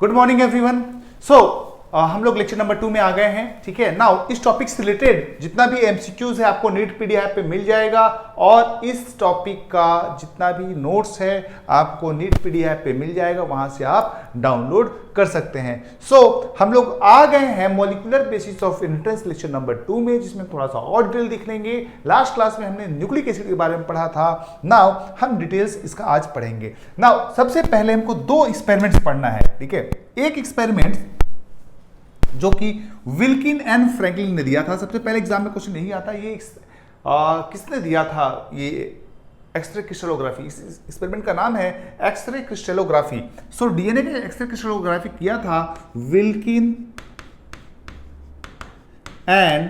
Good morning everyone. हम लोग lecture number 2 में आ गए हैं। ठीक है, नाउ इस टॉपिक से रिलेटेड जितना भी एमसीक्यूज है आपको नीट पीडीएफ पे मिल जाएगा और इस टॉपिक का जितना भी नोट्स है आपको नीट पीडीएफ पे मिल जाएगा, वहां से आप डाउनलोड कर सकते हैं। हम लोग आ गए हैं molecular basis of inheritance lecture number 2 में, जिसमें थोड़ा सा और डिटेल दिख लेंगे। लास्ट क्लास में हमने न्यूक्लिक एसिड के बारे में पढ़ा था। नाउ हम डिटेल्स इसका आज पढ़ेंगे। नाउ सबसे पहले हमको दो एक्सपेरिमेंट्स पढ़ना है। ठीक है, एक एक्सपेरिमेंट जो कि विल्किन एंड फ्रैंकलिन ने दिया था। सबसे पहले एग्जाम में क्वेश्चन नहीं आता, ये किसने दिया था? ये एक्सरे क्रिस्टलोग्राफी। इस एक्सपेरिमेंट का नाम है एक्सरे क्रिस्टलोग्राफी। डीएनए के एक्सरे क्रिस्टलोग्राफी किया था विल्किन एंड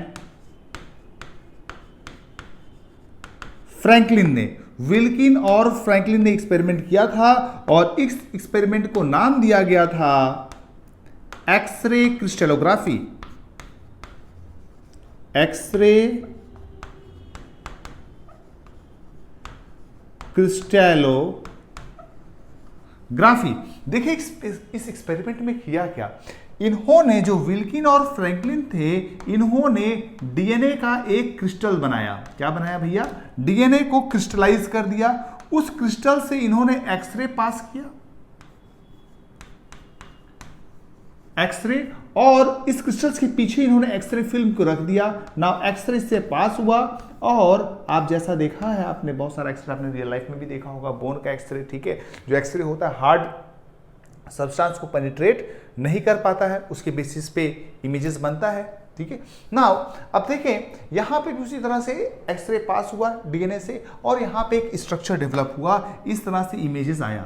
फ्रैंकलिन ने। विल्किन और फ्रैंकलिन ने एक्सपेरिमेंट किया था और इस एक्सपेरिमेंट को नाम दिया गया था एक्सरे क्रिस्टलोग्राफी। X ray crystallography. देखिए इस एक्सपेरिमेंट में किया क्या, इन्होंने जो विल्किन और फ्रैंकलिन थे, इन्होंने डीएनए का एक क्रिस्टल बनाया। क्या बनाया भैया? डीएनए को क्रिस्टलाइज कर दिया। उस क्रिस्टल से इन्होंने एक्सरे पास किया, एक्सरे, और इस क्रिस्टल्स के पीछे इन्होंने एक्सरे फिल्म को रख दिया। नाउ एक्सरे से पास हुआ और आप जैसा देखा है, आपने बहुत सारा एक्सरे आपने रियल लाइफ में भी देखा होगा, बोन का एक्सरे। ठीक है, जो एक्सरे होता है हार्ड सब्सटेंस को पेनिट्रेट नहीं कर पाता है, उसके बेसिस पे इमेजेस बनता है। ठीक है, नाउ अब देखें यहां पे दूसरी तरह से एक्सरे पास हुआ डीएनए से और यहां पे एक स्ट्रक्चर डेवलप हुआ, इस तरह से इमेजेस आया।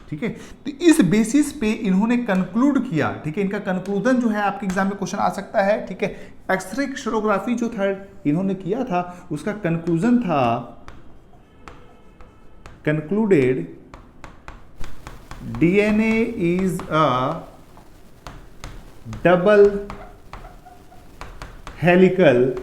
ठीक है, तो इस बेसिस पे इन्होंने कंक्लूड किया। ठीक है, इनका कंक्लूजन जो है आपके एग्जाम में क्वेश्चन आ सकता है। ठीक है, एक्सरे क्रिस्टलोग्राफी जो था इन्होंने किया था, उसका कंक्लूजन था concluded DNA is a double helical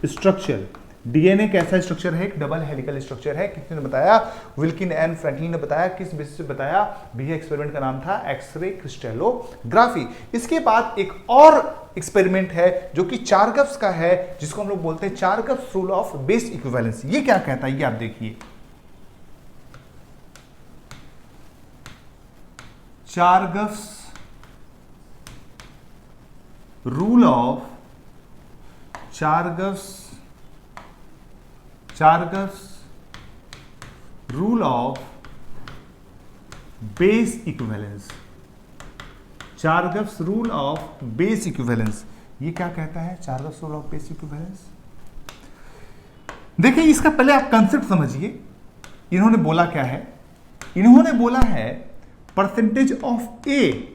structure. DNA कैसा स्ट्रक्चर है? एक डबल हेलिकल स्ट्रक्चर है। किसने बताया? विल्किन एंड फ्रैंकलिन ने बताया। किस बेसिस पे बताया भैया? एक्सपेरिमेंट का नाम था एक्सरे क्रिस्टलोग्राफी। इसके बाद एक और एक्सपेरिमेंट है जो कि चारगफ्स का है, जिसको हम लोग बोलते हैं Chargaff's rule of base equivalence. ये क्या कहता है ये आप देखिए, Chargaff's rule of Chargaff's rule of base equivalence. Chargaff's rule of base equivalence, ये क्या कहता है? Chargaff's rule of base equivalence. देखिए इसका पहले आप कंसेप्ट समझिए। इन्होंने बोला क्या है? इन्होंने बोला है परसेंटेज ऑफ ए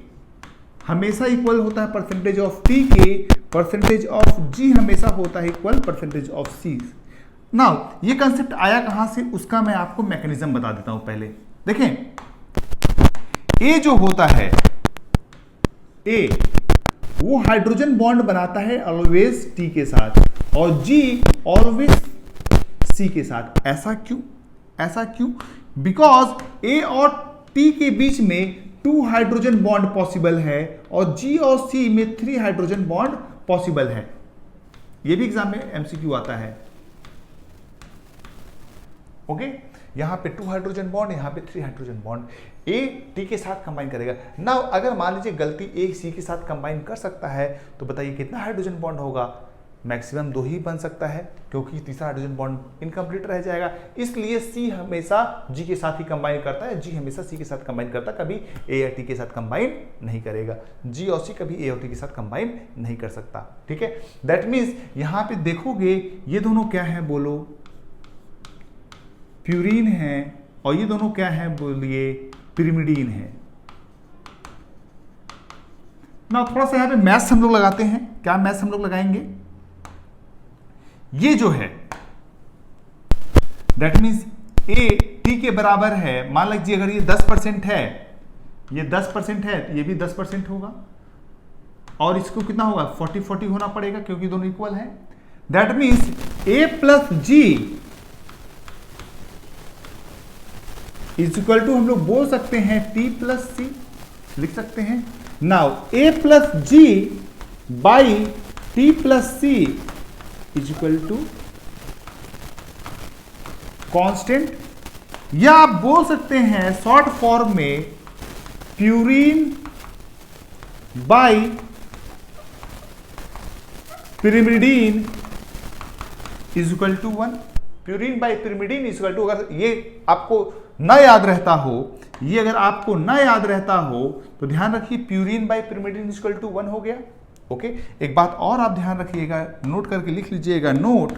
हमेशा इक्वल होता है परसेंटेज ऑफ टी के, परसेंटेज ऑफ जी हमेशा होता है equal percentage of C. Now ये कंसेप्ट आया कहां से, उसका मैं आपको मैकेनिज्म बता देता हूं। पहले देखें, ए जो होता है, ए वो हाइड्रोजन बॉन्ड बनाता है ऑलवेज टी के साथ और जी ऑलवेज सी के साथ। ऐसा क्यों? ऐसा क्यों? बिकॉज ए और टी के बीच में 2 हाइड्रोजन बॉन्ड पॉसिबल है और जी और सी में 3 हाइड्रोजन बॉन्ड पॉसिबल है। यह भी एग्जाम में एमसीक्यू आता है। ओके, यहां पे 2 हाइड्रोजन बॉन्ड, यहां पे 3 हाइड्रोजन बॉन्ड। ए टी के साथ कंबाइन करेगा। ना अगर मान लीजिए गलती ए सी के साथ कंबाइन कर सकता है, तो बताइए कितना हाइड्रोजन बॉन्ड होगा? मैक्सिमम 2 ही बन सकता है, क्योंकि तीसरा हाइड्रोजन बॉन्ड इनकम्प्लीट रह जाएगा। इसलिए सी हमेशा जी के साथ ही कंबाइन करता है, जी हमेशा सी के साथ कंबाइन करता है, कभी ए या टी के साथ कंबाइन नहीं करेगा। जी और सी कभी ए और टी के साथ कंबाइन नहीं कर सकता। ठीक है, दैट मीन्स यहां पे देखोगे ये दोनों क्या है बोलो? प्यूरीन है, और ये दोनों क्या है बोलिए? पिरिमिडीन है ना। थोड़ा सा यहां पे मैथ्स हम लोग लगाते हैं। क्या मैथ्स हम लोग लगाएंगे? ये जो है दैट मीन्स ए टी के बराबर है। मान लीजिए अगर ये 10% है, ये 10% है, तो ये भी 10% होगा और इसको कितना होगा? 40-40 होना पड़ेगा, क्योंकि दोनों इक्वल है। That means A plus G is equal to हम लोग बोल सकते हैं टी प्लस सी, लिख सकते हैं। Now A plus G by T plus C is equal to constant, या आप बोल सकते हैं शॉर्ट फॉर्म में purine by pyrimidine is equal to 1। Purine by pyrimidine is equal to, अगर ये आपको ना याद रहता हो, ये अगर आपको ना याद रहता हो तो ध्यान रखिए purine by pyrimidine is equal to 1 हो गया। ओके, एक बात और आप ध्यान रखिएगा, नोट करके लिख लीजिएगा, note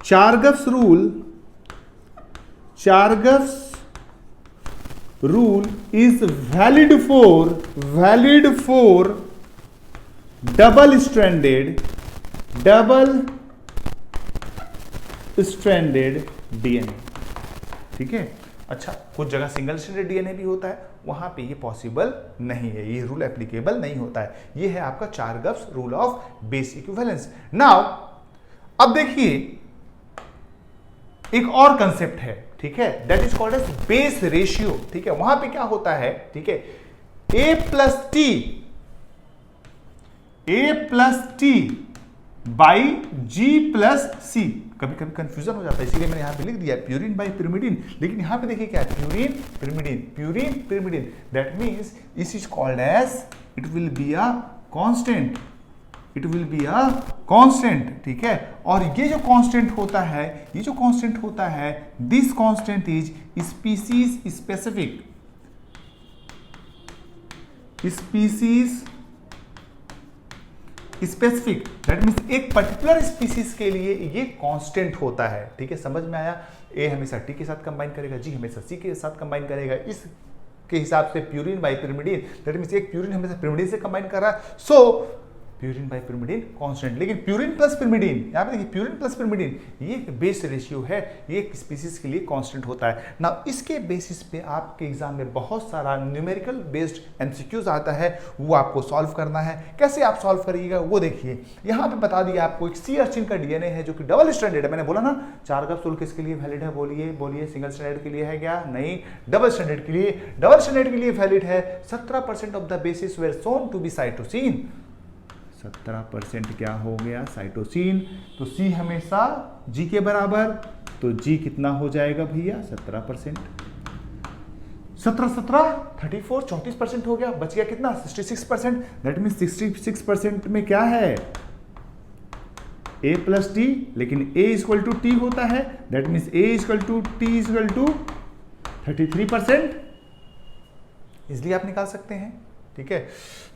Chargaff's rule is valid for double stranded DNA. ठीक है, अच्छा कुछ जगह सिंगल स्ट्रैंडेड डीएनए भी होता है, वहां पे ये पॉसिबल नहीं है, ये रूल एप्लीकेबल नहीं होता है। ये है आपका Chargaff's rule of base equivalence. Now अब देखिए एक और कंसेप्ट है, ठीक है, that is called as base ratio. ठीक है, वहां पे क्या होता है, ठीक है, A plus T by G plus C. कभी कभी कंफ्यूजन हो जाता है, इसीलिए मैंने यहां पे लिख दिया प्यूरीन बाई पिरिमिडीन, लेकिन यहां पे देखिए क्या है, purine pyrimidine, that means this is called as, it will be a constant, ठीक है। और ये जो कांस्टेंट होता है, this constant is species specific, that means एक पर्टिकुलर स्पीसीज के लिए ये कांस्टेंट होता है। ठीक है, समझ में आया। ए हमेशा टी के साथ कंबाइन करेगा, जी हमेशा सी के साथ कंबाइन करेगा, इस के हिसाब से purine by pyrimidine, that means एक प्यूरीन हमेशा पिरिमिडीन से कंबाइन कर रहा है, सो प्यूरीन बाई पिरिमिडीन कांस्टेंट। लेकिन प्यूरीन प्लस पिरिमिडीन, यहाँ पे देखिए प्यूरीन प्लस पिरिमिडीन, ये बेस रेशियो है, ये एक स्पीसीज के लिए कांस्टेंट होता है ना। इसके बेसिस पे आपके एग्जाम में बहुत सारा न्यूमेरिकल बेस्ड एमसीक्यूज आता है, वो आपको सॉल्व करना है। कैसे आप सॉल्व करिएगा वो देखिए, यहाँ पे बता दिया आपको एक सी अर्चिन का डीएनए है जो कि डबल स्ट्रैंडेड है। मैंने बोला ना चार्गफ्स रूल किसके लिए वैलिड है, बोलिए सिंगल स्ट्रैंडेड के लिए है क्या, नहीं, डबल स्ट्रैंडेड के लिए वैलिड है। 17% of the bases were shown to be cytosine, 17% क्या हो गया, साइटोसिन। तो सी हमेशा जी के बराबर, तो जी कितना हो जाएगा भैया, 17%। 17 34 34% हो गया, बच गया कितना, 66%। दैट मीन 66% में क्या है, ए प्लस टी, लेकिन ए इक्वल टू टी होता है, that means A equal to T equal to 33%, इसलिए आप निकाल सकते हैं। ठीक है,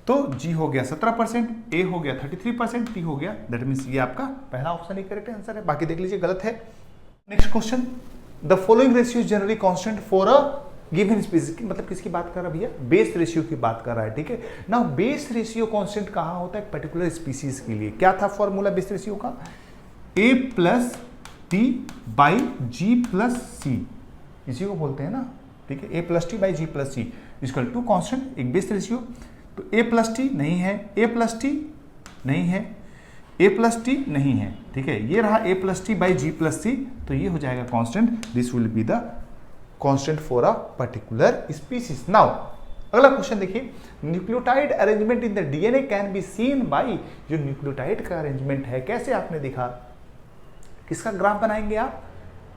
तो जी हो गया 17%, ए हो गया 33%, टी हो गया, दैट मीन्स ये आपका पहला ऑप्शन ही करेक्ट आंसर है, बाकी देख लीजिए गलत है। Next question, the following ratio is generally constant for a given species, मतलब किसकी बात कर रहा है भैया, बेस रेशियो की बात कर रहा है। ठीक है, नाउ बेस रेशियो कांस्टेंट कहां होता है, पर्टिकुलर स्पीसीज के लिए। क्या था फॉर्मूला बेस रेशियो का, A plus T by G plus C, इसी को बोलते हैं ना। ठीक है, A plus T by G plus C equal to constant, एक बेस रेशियो। तो ए प्लस टी नहीं है, ए प्लस टी नहीं है, ए प्लस टी नहीं है। ठीक है, ये रहा A plus T by G plus C, तो ये हो जाएगा constant, this will be the constant for a particular species. Now अगला क्वेश्चन देखिए, nucleotide arrangement in the DNA can be seen by, जो न्यूक्लियोटाइड का अरेंजमेंट है कैसे आपने देखा, किसका ग्राफ बनाएंगे आप,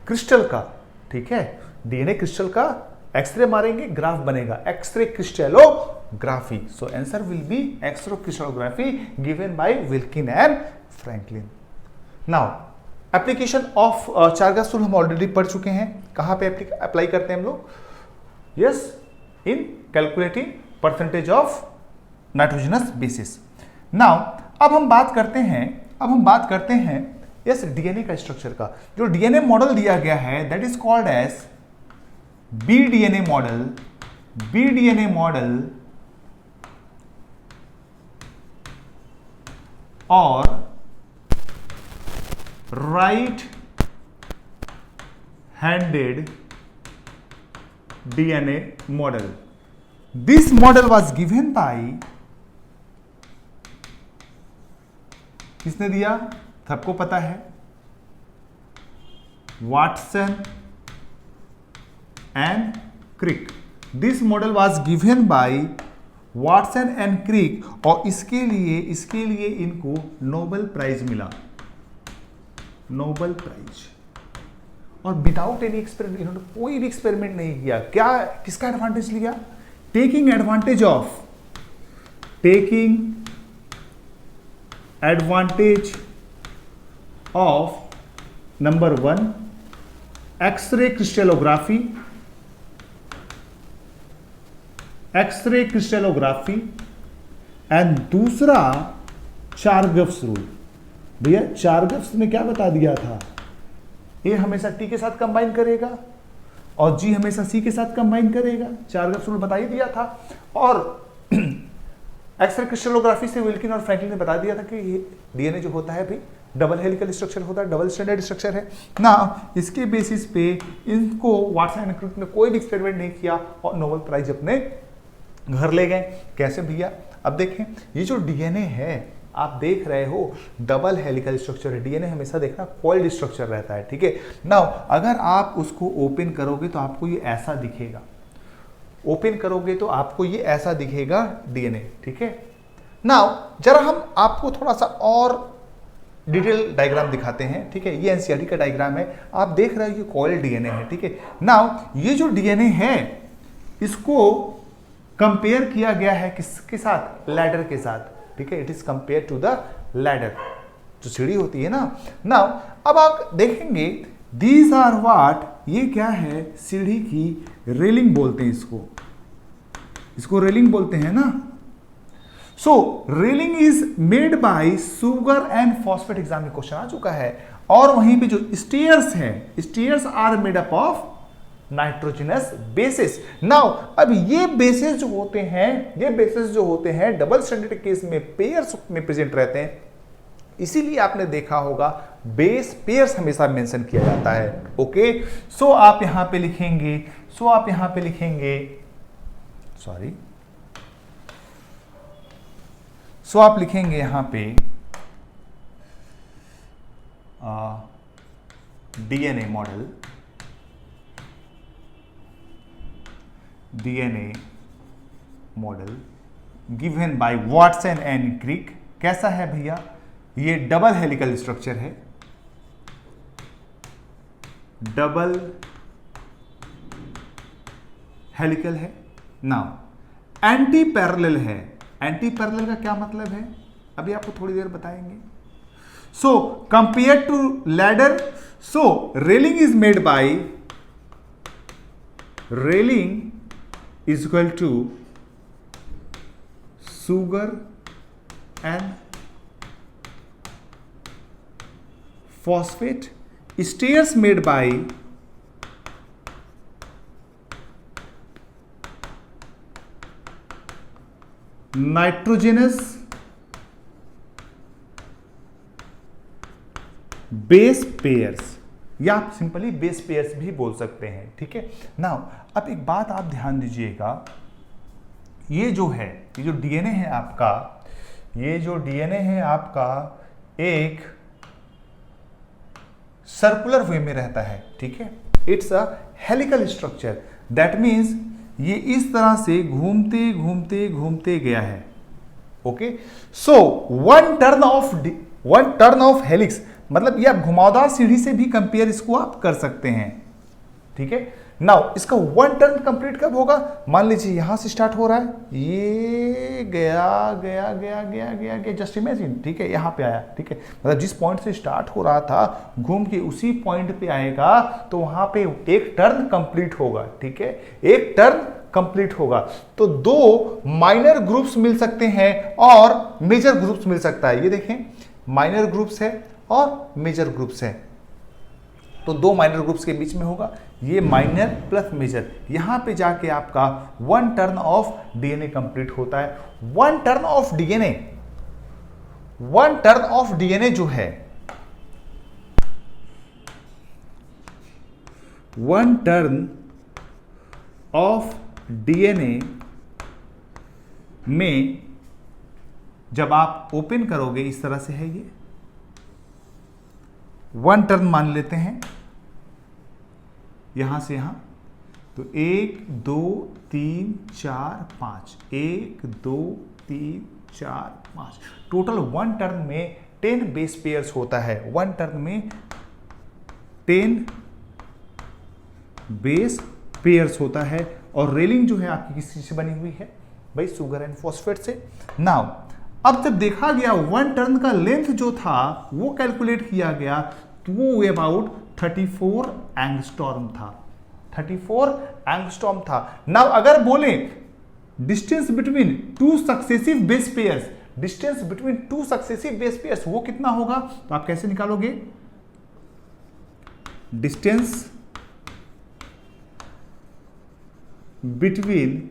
क्रिस्टल का। ठीक है, डीएनए क्रिस्टल का एक्सरे मारेंगे, ग्राफ बनेगा, X-ray crystallography. So answer will be X-ray crystallography given by Wilkin and Franklin. Now application of Chargaff's rule हम ऑलरेडी पढ़ चुके हैं, कहां पे अप्लाई करते हैं हम लोग, yes, in calculating percentage of nitrogenous bases. नाउ अब हम बात करते हैं यस डीएनए का स्ट्रक्चर का। जो डीएनए मॉडल दिया गया है that is called as B DNA model और right handed DNA model. This model was given by, किसने दिया, सबको पता है, Watson and Crick. This model was given by Watson and Crick और इसके लिए इनको नोबेल प्राइज मिला, नोबेल प्राइज। और विदाउट एनी एक्सपेरिमेंट, इन्होंने कोई भी एक्सपेरिमेंट नहीं किया। क्या, किसका एडवांटेज लिया? Taking advantage of number 1 X ray crystallography and दूसरा चारगफ्स रूल। भैया चारगफ्स ने क्या बता दिया था? ए हमेशा टी के साथ कंबाइन करेगा और जी हमेशा सी के साथ कंबाइन करेगा। चारगफ्स रूल बता ही दिया था। और एक्सरे क्रिस्टलोग्राफी से विल्किन और फ्रैंकलिन ने बता दिया था कि ये डीएनए जो होता है भाई डबल हेलिकल स्ट्रक्चर होता है, डबल स्ट्रैंडेड स्ट्रक्चर है ना। इसके बेसिस पे इनको वाटसन एंड क्रिक ने कोई भी एक्सपेरिमेंट नहीं किया और नोबेल प्राइज अपने घर ले गए। कैसे भैया? अब देखें, ये जो डीएनए है आप देख रहे हो डबल हेलिकल स्ट्रक्चर है। डीएनए हमेशा देखना कॉइल्ड स्ट्रक्चर रहता है, ठीक है। नाउ अगर आप उसको ओपन करोगे तो आपको ये ऐसा दिखेगा, ओपन करोगे तो आपको ये ऐसा दिखेगा डीएनए, ठीक है। नाउ जरा हम आपको थोड़ा सा और डिटेल डायग्राम दिखाते हैं, ठीक है। ये एनसीईआरटी का डायग्राम है, आप देख रहे हो ये कॉइल्ड डीएनए है, ठीक है। नाउ ये जो डीएनए है इसको कंपेयर किया गया है किसके साथ? लैडर के साथ, ठीक है। It is compare to the ladder, जो सीढ़ी होती है ना। नाउ अब आप देखेंगे दीज आर व्हाट, ये क्या है? सीढ़ी की रेलिंग बोलते हैं इसको रेलिंग बोलते हैं ना। So railing is made by sugar and phosphate, exam में क्वेश्चन आ चुका है। और वहीं पे जो स्टेयर्स है, stairs are made up of nitrogenous bases. नाउ अब ये बेसिस जो होते हैं डबल स्ट्रैंडेड केस में पेयर्स में प्रेजेंट रहते हैं, इसीलिए आपने देखा होगा बेस पेयर्स हमेशा मेंशन किया जाता है। ओके, सो आप यहां पे लिखेंगे आप लिखेंगे यहां पे DNA model given by Watson and Crick. कैसा है भैया? ये डबल हेलिकल स्ट्रक्चर है, डबल हेलिकल है। नाउ एंटी पैरेलल है। एंटी पैरेलल का क्या मतलब है अभी आपको थोड़ी देर बताएंगे। So compare to ladder, so railing is made by, railing is equal to sugar and phosphate, stairs made by nitrogenous base pairs, या आप सिंपली बेस पेयर्स भी बोल सकते हैं, ठीक है। नाउ अब एक बात आप ध्यान दीजिएगा, ये जो डीएनए है आपका, एक सर्कुलर वे में रहता है, ठीक है। It's a helical structure, that means ये इस तरह से घूमते गया है। Okay, so one turn off helix, मतलब ये आप घुमावदार सीढ़ी से भी कंपेयर इसको आप कर सकते हैं, ठीक है। नाउ इसका वन टर्न कंप्लीट कब होगा? मान लीजिए यहां से स्टार्ट हो रहा है, ये गया, जस्ट इमेजिन, ठीक है, यहां पे आया, ठीक है। मतलब जिस पॉइंट से स्टार्ट हो रहा था घूम के उसी पॉइंट पे आएगा, तो वहां पे एक टर्न कंप्लीट होगा, ठीक है, एक टर्न कंप्लीट होगा। तो दो माइनर ग्रुप्स मिल सकते हैं और मेजर ग्रुप्स मिल सकता है। ये देखें, माइनर ग्रुप्स है और मेजर ग्रुप्स है, तो दो माइनर ग्रुप्स के बीच में होगा, ये माइनर प्लस मेजर, यहां पे जाके आपका one turn off DNA complete होता है। वन टर्न ऑफ डीएनए जो है, वन टर्न ऑफ डीएनए में जब आप ओपन करोगे इस तरह से है, ये वन टर्न मान लेते हैं, यहां से यहां, तो 1 2 3 4 5, 1 2 3 4 5, टोटल वन टर्न में 10 बेस पेयर्स होता है। वन टर्न में 10 बेस पेयर्स होता है। और रेलिंग जो है आपकी किस चीज से बनी हुई है भाई? सुगर एंड फॉस्फेट से। नाउ अब जब देखा गया वन टर्न का लेंथ जो था वो कैलकुलेट किया गया, तो वो अबाउट 34 एंगस्ट्रॉम था। 34 एंगस्ट्रॉम था। नाउ अगर बोले distance between two successive base pairs, distance between two successive base pairs वो कितना होगा? तो आप कैसे निकालोगे? Distance between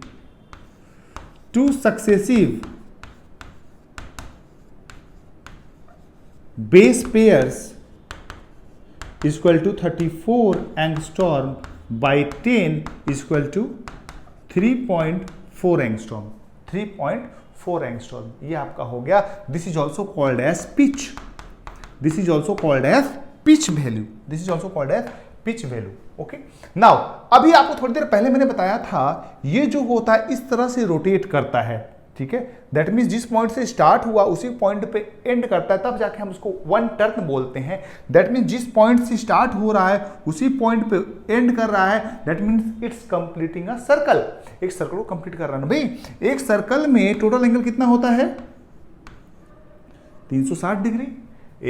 two successive base pairs is equal to 34 angstrom by 10 is equal to 3.4 angstrom। 3.4 angstrom ये आपका हो गया। This is also called as pitch. This is also called as pitch value. This is also called as pitch value. Okay, now अभी आपको थोड़ी देर पहले मैंने बताया था ये जो होता है इस तरह से रोटेट करता है, ठीक है। दैट मीन्स जिस पॉइंट से स्टार्ट हुआ उसी पॉइंट पे एंड करता है, तब जाके हम उसको वन टर्न बोलते हैं। दैट मीन्स जिस पॉइंट से स्टार्ट हो रहा है उसी पॉइंट पे एंड कर रहा है, that means it's completing a circle. एक सर्कल को कंप्लीट कर रहा है भाई। एक सर्कल में टोटल एंगल कितना होता है? 360 डिग्री।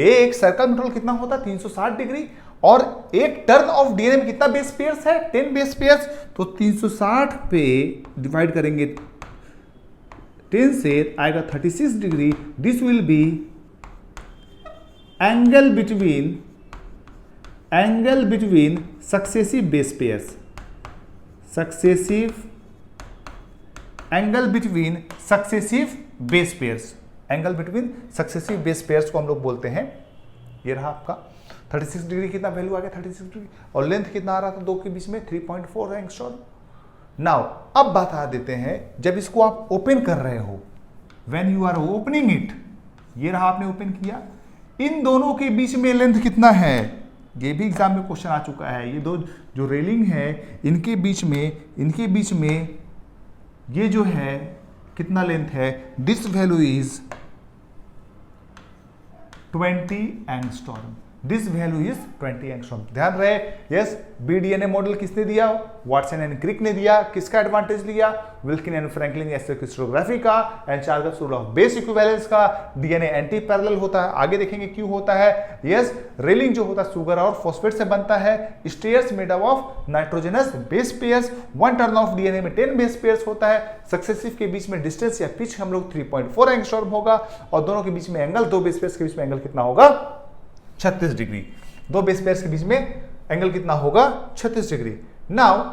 एक सर्कल में टोटल कितना होता है? 360 डिग्री। और एक टर्न ऑफ डीएनए में कितना बेस पेयर्स है? 10 बेस पेयर्स। तो 360 पे डिवाइड करेंगे 10 से आएगा 36 degree. This will B angle between successive base pairs. Successive angle between successive base pairs. Angle between successive base pairs को हम लोग बोलते हैं। ये रहा आपका 36 डिग्री। कितना वैल्यू आ गया? 36 डिग्री। और लेंथ कितना आ रहा था दो के बीच में? 3.4 एंगस्ट्रॉम। नाउ अब बता देते हैं जब इसको आप ओपन कर रहे हो, when you are opening it, ये रहा आपने ओपन किया, इन दोनों के बीच में लेंथ कितना है? ये भी एग्जाम में क्वेश्चन आ चुका है। ये दो जो रेलिंग है इनके बीच में ये जो है कितना लेंथ है? This value is 20 angstrom. This value is 20 angstrom. ध्यान रहे, यस, बीडीएनए मॉडल किसने दिया? वाटसन एंड क्रिक ने दिया। किसका एडवांटेज लिया? विल्किन एंड फ्रैंकलिन एस्टर क्रिस्टोग्राफी का and Charles rule of base equivalence का। डीएनए एंटी पैरेलल होता है, आगे देखेंगे क्यों होता है। यस, रेलिंग जो होता है सुगर और फॉस्फेट से बनता है। Stairs made up of nitrogenous base pairs. One turn off DNA में 10 बेस पेयर्स होता है। सक्सेसिव के बीच में डिस्टेंस या पिच हम लोग 3.4 एंगस्ट्रॉम होगा। और दोनों के बीच में एंगल, दो बेस पेयर्स के बीच में एंगल कितना होगा? 36 डिग्री। दो बेस पेयर्स के बीच में एंगल कितना होगा? 36 डिग्री। नाउ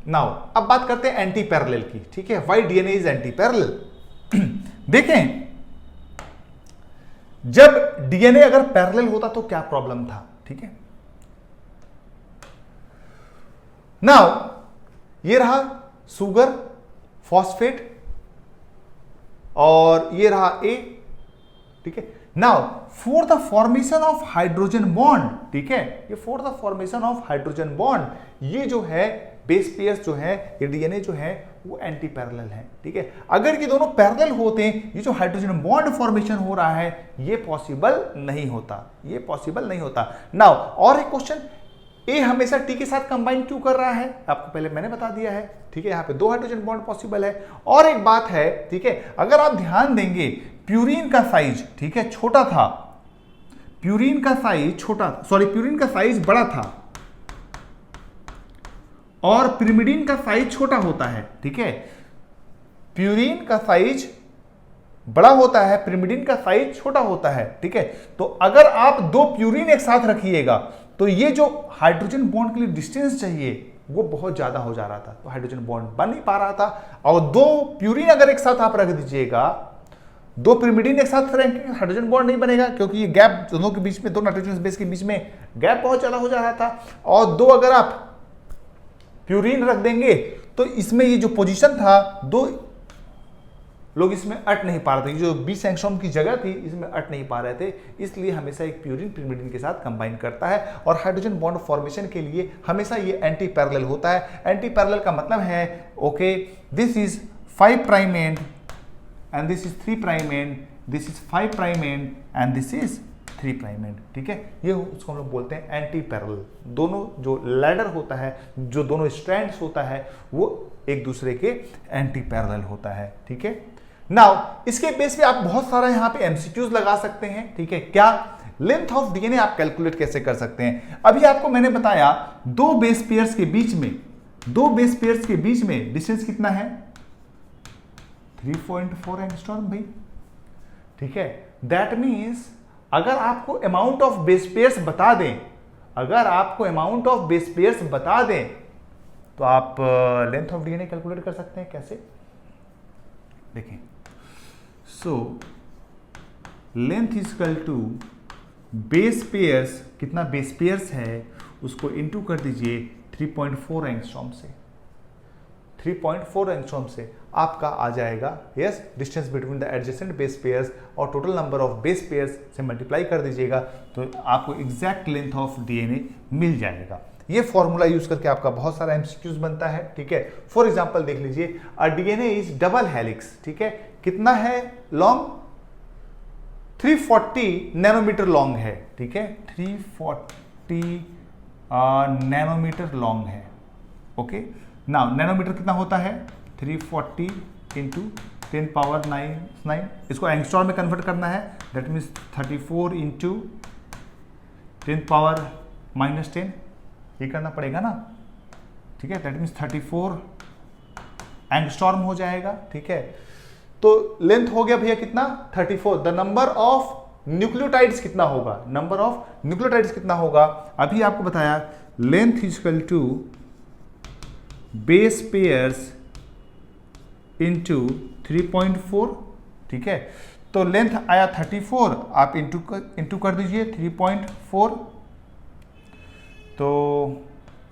नाउ अब बात करते हैं एंटी पैरेलल की, ठीक है। Why DNA is anti parallel? देखें, जब डीएनए अगर पैरेलल होता तो क्या प्रॉब्लम था, ठीक है। नाउ ये रहा सुगर, फॉस्फेट और ये रहा ए, ठीक है। Now for the formation of hydrogen bond, ठीक है, ये for the formation of hydrogen bond, ये जो है बेस पेयर्स जो है, ये डीएनए जो है वो एंटी पैरेलल है, ठीक है। अगर ये दोनों पैरेलल होते हैं, ये जो हाइड्रोजन बॉन्ड फॉर्मेशन हो रहा है ये पॉसिबल नहीं होता, ये पॉसिबल नहीं होता। नाउ और एक क्वेश्चन, ए हमेशा टी के साथ कंबाइन क्यों कर रहा है? आपको पहले मैंने बता दिया है, ठीक है। यहां पे दो हाइड्रोजन बॉन्ड पॉसिबल है। और एक बात है, ठीक है, अगर आप ध्यान देंगे प्यूरिन का साइज, ठीक है, छोटा था, प्यूरिन का साइज बड़ा था और पिरिमिडीन का साइज छोटा होता है, ठीक है। प्यूरिन का साइज बड़ा होता है, पिरिमिडीन का साइज छोटा होता है, ठीक है। तो अगर आप दो प्यूरिन एक साथ रखिएगा तो ये जो हाइड्रोजन बॉन्ड के लिए डिस्टेंस चाहिए वो बहुत ज्यादा हो जा रहा था, तो हाइड्रोजन बॉन्ड बन नहीं पा रहा था। और दो प्यूरिन अगर एक साथ आप रख दीजिएगा, दो पिरिमिडीन एक साथ रखेंगे, हाइड्रोजन बॉन्ड नहीं बनेगा, क्योंकि ये गैप दोनों के बीच में, दो नाइट्रोजन बेस के बीच में गैप बहुत ज्यादा हो जा रहा था। और दो अगर आप प्यूरिन रख देंगे तो इसमें ये जो पोजीशन था, दो लोग इसमें अट नहीं पा रहे थे, जो 20 एंगस्ट्रॉम की जगह थी इसमें अट नहीं पा रहे थे, इसलिए हमेशा एक प्यूरिन पिरिमिडिन के साथ कंबाइन करता है और हाइड्रोजन बॉन्ड फॉर्मेशन के लिए हमेशा ये एंटी पैरेलल होता है। एंटी पैरेलल का मतलब है okay this is 5 prime and and this is 3 prime and, this is 5 prime and and this is 3 prime and, ठीक है। ये उसको हम लोग बोलते हैं एंटी पैरेलल। दोनों जो लैडर होता है, जो दोनों स्ट्रैंड्स होता है, वो एक दूसरे के एंटी पैरेलल होता है, ठीक है। नाउ इसके बेस पे आप बहुत सारा यहाँ पे एमसीक्यूज लगा सकते हैं, ठीक है। क्या लेंथ ऑफ डीएनए आप कैलकुलेट कैसे कर सकते हैं? अभी आपको मैंने बताया दो बेस पेयर्स के बीच में डिस्टेंस कितना है? 3.4 एंगस्ट्रॉम भाई, ठीक है। दैट मीन्स अगर आपको अमाउंट ऑफ बेस पेयर्स बता दें, तो आप लेंथ ऑफ डीएनए कैलकुलेट कर सकते हैं। कैसे? देखें, so length is equal to base pairs, कितना बेस पेयर्स है उसको इंटू कर दीजिए 3.4 एंगस्ट्रॉम से। 3.4 एंगस्ट्रॉम से आपका आ जाएगा yes distance between the adjacent base pairs, और total number of base pairs से मल्टीप्लाई कर दीजिएगा तो आपको एग्जैक्ट लेंथ ऑफ डीएनए मिल जाएगा। ये फॉर्मूला यूज करके आपका बहुत सारा एमसीक्यूज बनता है, ठीक है। फॉर एग्जांपल देख लीजिए, a DNA is double helix, ठीक है। कितना है लॉन्ग? 340 नैनोमीटर लॉन्ग है, ठीक है। 340 नैनोमीटर लॉन्ग है, ओके। नाउ नैनोमीटर कितना होता है? 340 इंटू 10 पावर 9, इसको एंगस्ट्रॉम में कन्वर्ट करना है, दैट मीन्स 34 इंटू 10 पावर -10, ये करना पड़ेगा ना, ठीक है। दैट मीन्स 34 एंगस्ट्रॉम हो जाएगा, ठीक है। तो लेंथ हो गया भैया कितना? 34। द नंबर ऑफ न्यूक्लियोटाइड्स कितना होगा? नंबर ऑफ न्यूक्लियोटाइड्स कितना होगा? अभी आपको बताया length is equal to base pairs into 3.4, ठीक है। तो लेंथ आया 34, आप इंटू कर दीजिए 3.4, तो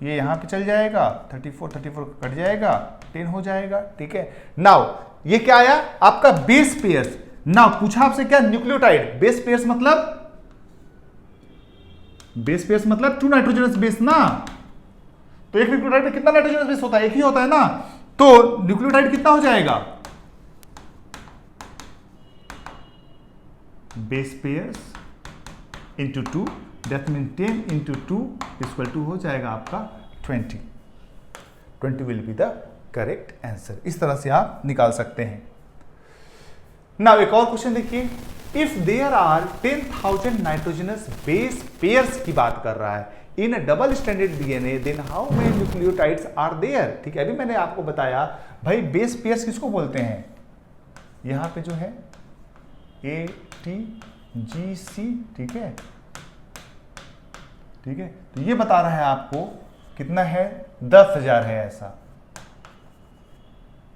ये यहां पे चल जाएगा, 34 कट जाएगा, 10 हो जाएगा, ठीक है। नाउ ये क्या आया? आपका बेस पेयर्स। नाउ पूछा आपसे क्या? न्यूक्लियोटाइड। बेस पेयर्स मतलब 2 नाइट्रोजनस बेस ना, तो एक न्यूक्लियोटाइड में कितना नाइट्रोजनस बेस होता है? एक ही होता है ना, तो न्यूक्लियोटाइड कितना हो जाएगा? Base pairs into 2, that mean 10 into 2 equal to हो जाएगा आपका 20 will be the correct answer. इस तरह से आप निकाल सकते हैं। नाउ एक और क्वेश्चन देखिए, if there are 10,000 nitrogenous base pairs की बात कर रहा है in a double stranded DNA, then how many nucleotides are there, ठीक है। अभी मैंने आपको बताया भाई बेस पेयर्स किसको बोलते हैं? यहां पे जो है ATGC, ठीक है, ठीक है। तो ये बता रहा है आपको कितना है? 10,000 है ऐसा।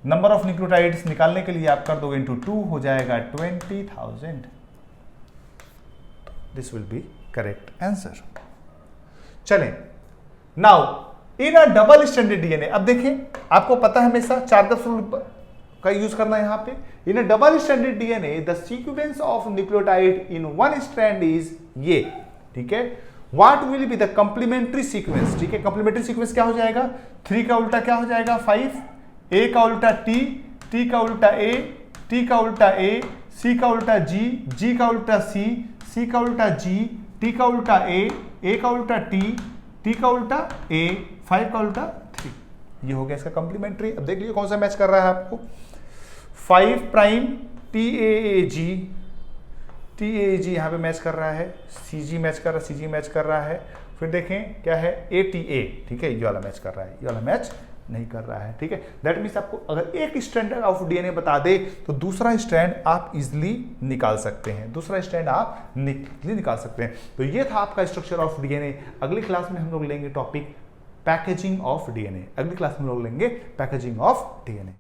नंबर ऑफ न्यूक्लियोटाइड्स निकालने के लिए आप कर दोगे इंटू 2, हो जाएगा 20,000। This will be correct answer. चलें, now in a double stranded DNA, अब देखें आपको पता है हमेशा 4 रूल का यूज करना है यहां पे। In a double stranded DNA the sequence of nucleotide in one strand is ये, ठीक है। What will be the complementary sequence, ठीक है। कंप्लीमेंट्री सीक्वेंस क्या हो जाएगा? 3 का उल्टा क्या हो जाएगा? 5, A का उल्टा T, T का उल्टा A, T का उल्टा A, C का उल्टा G, G का उल्टा C, C का उल्टा G, T का उल्टा A का उल्टा T, T का उल्टा A, 5 का उल्टा 3। ये हो गया इसका कंप्लीमेंट्री। अब देख लीजिए कौन सा मैच कर रहा है आपको। 5 प्राइम TAAG यहाँ पे मैच कर रहा है, CG मैच कर रहा है, फिर देखें क्या है ATA, ठीक है, ये वाला मैच कर रहा है, ये वाला मैच नहीं कर रहा है, ठीक है। दैट मीन्स आपको अगर एक स्ट्रैंड ऑफ डीएनए बता दे तो दूसरा स्ट्रैंड आप इजिली निकाल सकते हैं, तो ये था आपका स्ट्रक्चर ऑफ डीएनए। अगली क्लास में हम लोग लेंगे टॉपिक पैकेजिंग ऑफ डीएनए।